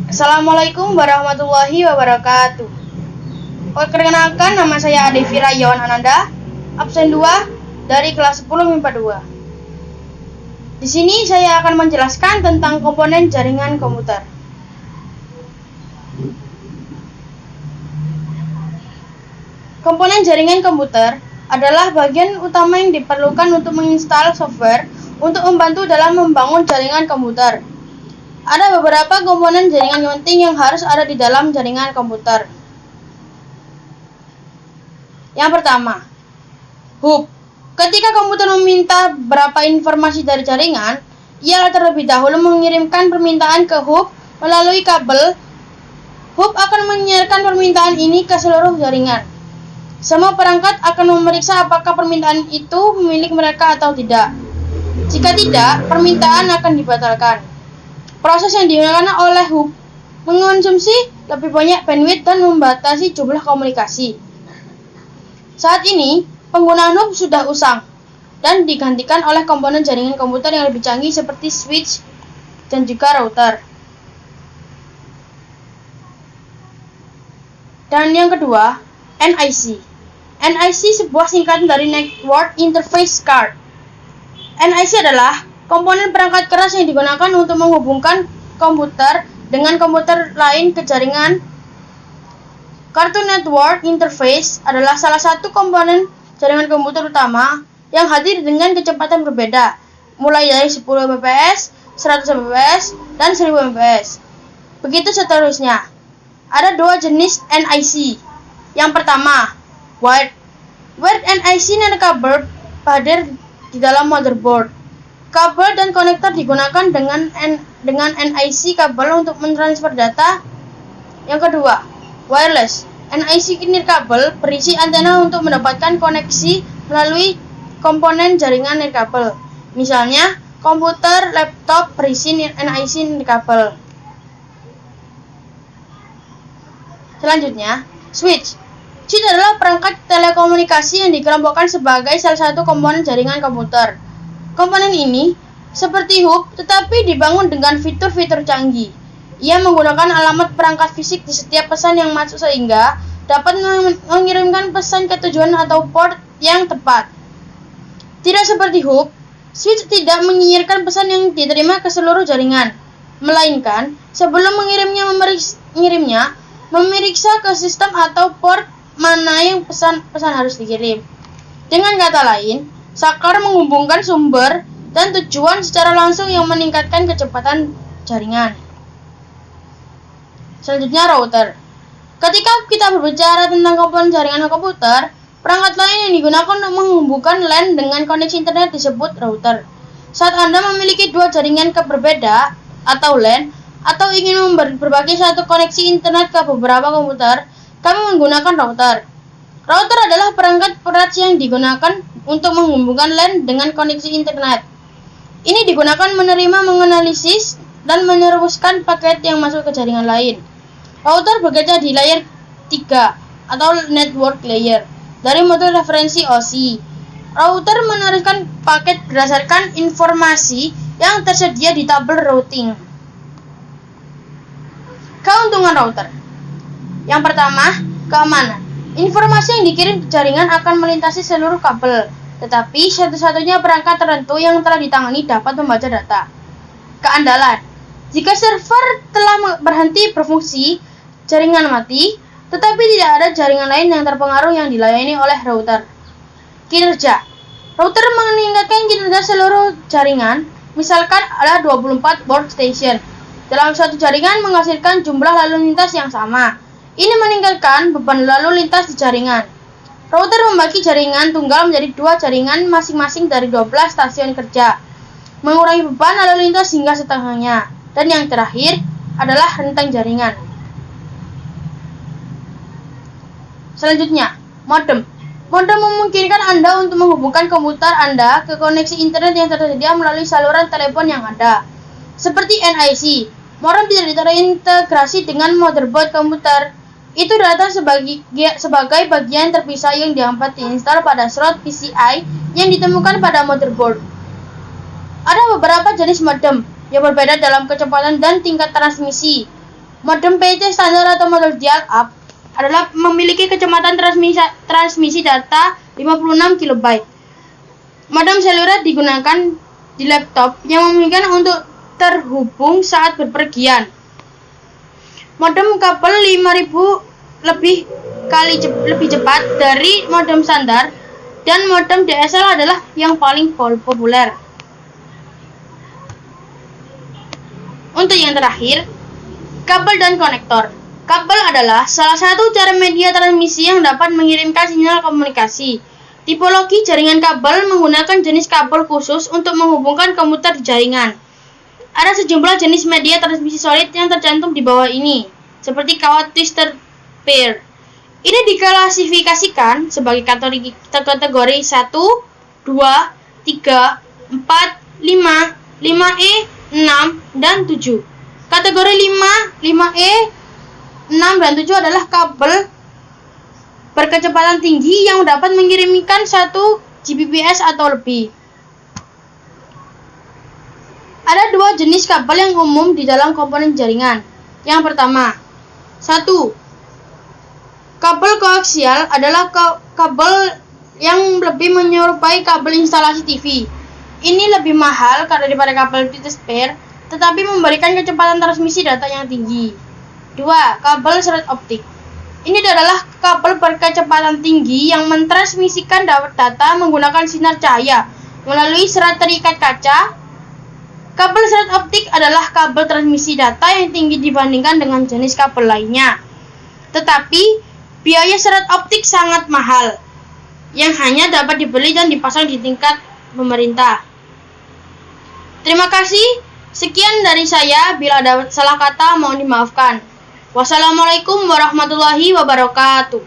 Assalamualaikum warahmatullahi wabarakatuh. Perkenalkan, nama saya Adevi Rayawan Ananda, absen 2 dari kelas 10 MIPA 2. Di sini saya akan menjelaskan tentang komponen jaringan komputer. Komponen jaringan komputer adalah bagian utama yang diperlukan untuk menginstal software untuk membantu dalam membangun jaringan komputer. Ada beberapa komponen jaringan penting yang harus ada di dalam jaringan komputer. Yang pertama, hub. Ketika komputer meminta beberapa informasi dari jaringan, ia terlebih dahulu mengirimkan permintaan ke hub melalui kabel. Hub akan menyiarkan permintaan ini ke seluruh jaringan. Semua perangkat akan memeriksa apakah permintaan itu milik mereka atau tidak. Jika tidak, permintaan akan dibatalkan. Proses yang digunakan oleh hub mengonsumsi lebih banyak bandwidth dan membatasi jumlah komunikasi. Saat ini, penggunaan hub sudah usang dan digantikan oleh komponen jaringan komputer yang lebih canggih seperti switch dan juga router. Dan yang kedua, NIC. NIC sebuah singkatan dari Network Interface Card. NIC adalah komponen perangkat keras yang digunakan untuk menghubungkan komputer dengan komputer lain ke jaringan. Kartu Network Interface adalah salah satu komponen jaringan komputer utama yang hadir dengan kecepatan berbeda, mulai dari 10 Mbps, 100 Mbps, dan 1000 Mbps. Begitu seterusnya. Ada dua jenis NIC. Yang pertama, wired. Wired NIC dan kabel hadir di dalam motherboard. Kabel dan konektor digunakan dengan NIC kabel untuk mentransfer data. Yang kedua, wireless. NIC nirkabel berisi antena untuk mendapatkan koneksi melalui komponen jaringan nirkabel. Misalnya, komputer, laptop berisi NIC nirkabel. Selanjutnya, switch. Switch adalah perangkat telekomunikasi yang dikelompokkan sebagai salah satu komponen jaringan komputer. Komponen ini seperti hub, tetapi dibangun dengan fitur-fitur canggih. Ia menggunakan alamat perangkat fisik di setiap pesan yang masuk sehingga dapat mengirimkan pesan ke tujuan atau port yang tepat. Tidak seperti hub, switch tidak menyiarkan pesan yang diterima ke seluruh jaringan, melainkan sebelum mengirimnya memeriksa ke sistem atau port mana yang pesan harus dikirim. Dengan kata lain, saklar menghubungkan sumber dan tujuan secara langsung yang meningkatkan kecepatan jaringan. Selanjutnya, router. Ketika kita berbicara tentang komponen jaringan komputer, perangkat lain yang digunakan untuk menghubungkan LAN dengan koneksi internet disebut router. Saat Anda memiliki dua jaringan berbeda atau LAN, atau ingin berbagi satu koneksi internet ke beberapa komputer, kami menggunakan router. Router adalah perangkat perat yang digunakan untuk menghubungkan LAN dengan koneksi internet. Ini digunakan menerima, menganalisis, dan meneruskan paket yang masuk ke jaringan lain. Router bekerja di layer 3 atau network layer dari modul referensi OSI. Router meneruskan paket berdasarkan informasi yang tersedia di tabel routing. Keuntungan router. Yang pertama, keamanan. Informasi yang dikirim ke jaringan akan melintasi seluruh kabel, tetapi satu-satunya perangkat tertentu yang telah ditangani dapat membaca data. Keandalan. Jika server telah berhenti berfungsi, jaringan mati, tetapi tidak ada jaringan lain yang terpengaruh yang dilayani oleh router. Kinerja. Router meningkatkan kinerja seluruh jaringan, misalkan ada 24 workstation. Dalam suatu jaringan menghasilkan jumlah lalu lintas yang sama. Ini meningkatkan beban lalu lintas di jaringan. Router membagi jaringan tunggal menjadi dua jaringan masing-masing dari 12 stasiun kerja, mengurangi beban lalu lintas hingga setengahnya. Dan yang terakhir adalah rentang jaringan. Selanjutnya, modem. Modem memungkinkan Anda untuk menghubungkan komputer Anda ke koneksi internet yang tersedia melalui saluran telepon yang ada. Seperti NIC, modem tidak terintegrasi dengan motherboard komputer. Itu datang sebagai bagian terpisah yang dapat diinstal pada slot PCI yang ditemukan pada motherboard. Ada beberapa jenis modem yang berbeda dalam kecepatan dan tingkat transmisi. Modem PC standar atau model dial-up adalah memiliki kecepatan transmisi data 56 KB. Modem seluler digunakan di laptop yang memungkinkan untuk terhubung saat berpergian. Modem kabel 5000 lebih cepat dari modem standar, dan modem DSL adalah yang paling populer. Untuk yang terakhir, kabel dan konektor. Kabel adalah salah satu cara media transmisi yang dapat mengirimkan sinyal komunikasi. Tipologi jaringan kabel menggunakan jenis kabel khusus untuk menghubungkan komputer di jaringan. Ada sejumlah jenis media transmisi solid yang tercantum di bawah ini, seperti kawat twister pair. Ini diklasifikasikan sebagai kategori 1, 2, 3, 4, 5, 5E, 6, dan 7. Kategori 5, 5E, 6, dan 7 adalah kabel berkecepatan tinggi yang dapat mengirimkan 1 Gbps atau lebih. Ada 2 jenis kabel yang umum di dalam komponen jaringan. Yang pertama, 1. Kabel koaksial adalah kabel yang lebih menyerupai kabel instalasi TV. Ini lebih mahal daripada kabel twister pair, tetapi memberikan kecepatan transmisi data yang tinggi. 2. Kabel serat optik. Ini adalah kabel berkecepatan tinggi yang mentransmisikan data menggunakan sinar cahaya melalui serat terikat kaca. Kabel serat optik adalah kabel transmisi data yang tinggi dibandingkan dengan jenis kabel lainnya. Tetapi, biaya serat optik sangat mahal, yang hanya dapat dibeli dan dipasang di tingkat pemerintah. Terima kasih. Sekian dari saya. Bila ada salah kata, mohon dimaafkan. Wassalamualaikum warahmatullahi wabarakatuh.